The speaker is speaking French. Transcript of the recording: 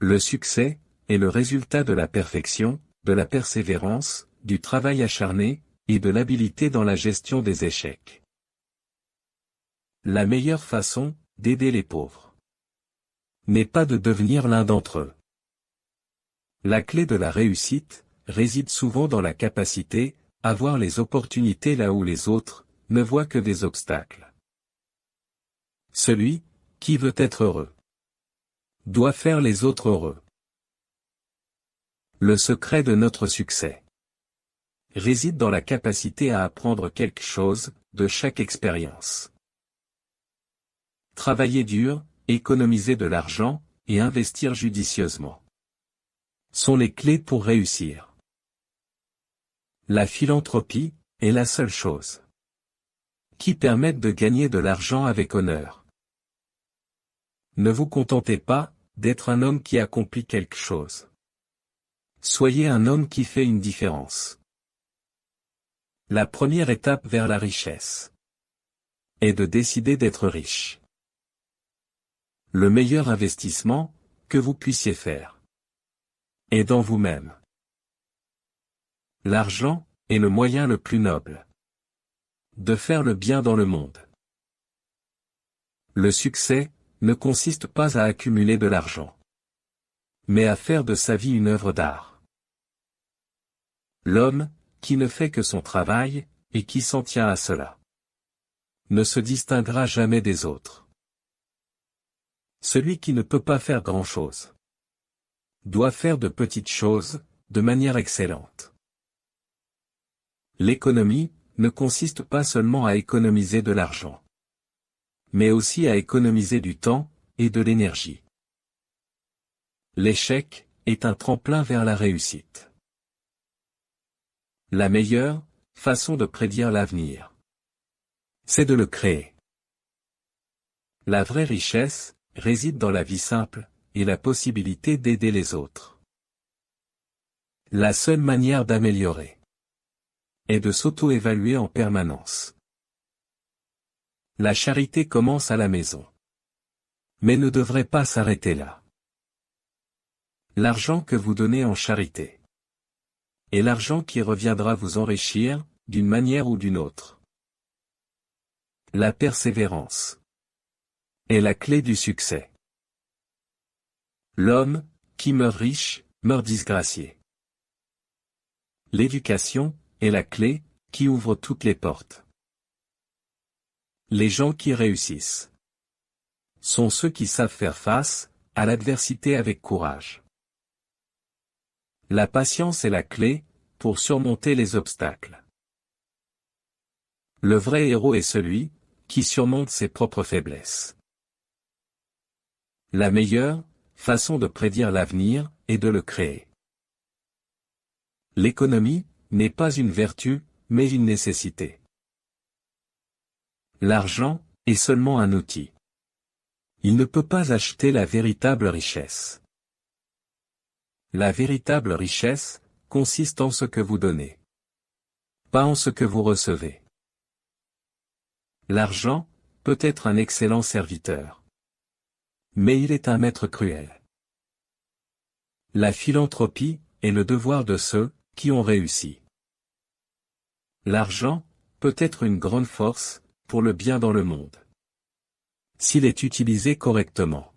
Le succès est le résultat de la perfection, de la persévérance, du travail acharné, et de l'habileté dans la gestion des échecs. La meilleure façon d'aider les pauvres n'est pas de devenir l'un d'entre eux. La clé de la réussite réside souvent dans la capacité à voir les opportunités là où les autres ne voient que des obstacles. Celui qui veut être heureux doit faire les autres heureux. Le secret de notre succès réside dans la capacité à apprendre quelque chose de chaque expérience. Travailler dur, économiser de l'argent, et investir judicieusement sont les clés pour réussir. La philanthropie est la seule chose qui permette de gagner de l'argent avec honneur. Ne vous contentez pas d'être un homme qui accomplit quelque chose. Soyez un homme qui fait une différence. La première étape vers la richesse est de décider d'être riche. Le meilleur investissement que vous puissiez faire est dans vous-même. L'argent est le moyen le plus noble de faire le bien dans le monde. Le succès ne consiste pas à accumuler de l'argent, mais à faire de sa vie une œuvre d'art. L'homme qui ne fait que son travail, et qui s'en tient à cela, ne se distinguera jamais des autres. Celui qui ne peut pas faire grand-chose doit faire de petites choses, de manière excellente. L'économie ne consiste pas seulement à économiser de l'argent, mais aussi à économiser du temps, et de l'énergie. L'échec est un tremplin vers la réussite. La meilleure façon de prédire l'avenir, c'est de le créer. La vraie richesse réside dans la vie simple, et la possibilité d'aider les autres. La seule manière d'améliorer est de s'auto-évaluer en permanence. La charité commence à la maison, mais ne devrait pas s'arrêter là. L'argent que vous donnez en charité est l'argent qui reviendra vous enrichir, d'une manière ou d'une autre. La persévérance est la clé du succès. L'homme qui meurt riche, meurt disgracié. L'éducation est la clé qui ouvre toutes les portes. Les gens qui réussissent sont ceux qui savent faire face à l'adversité avec courage. La patience est la clé pour surmonter les obstacles. Le vrai héros est celui qui surmonte ses propres faiblesses. La meilleure façon de prédire l'avenir est de le créer. L'économie n'est pas une vertu, mais une nécessité. L'argent est seulement un outil. Il ne peut pas acheter la véritable richesse. La véritable richesse consiste en ce que vous donnez, pas en ce que vous recevez. L'argent peut être un excellent serviteur, mais il est un maître cruel. La philanthropie est le devoir de ceux qui ont réussi. L'argent peut être une grande force pour le bien dans le monde, s'il est utilisé correctement.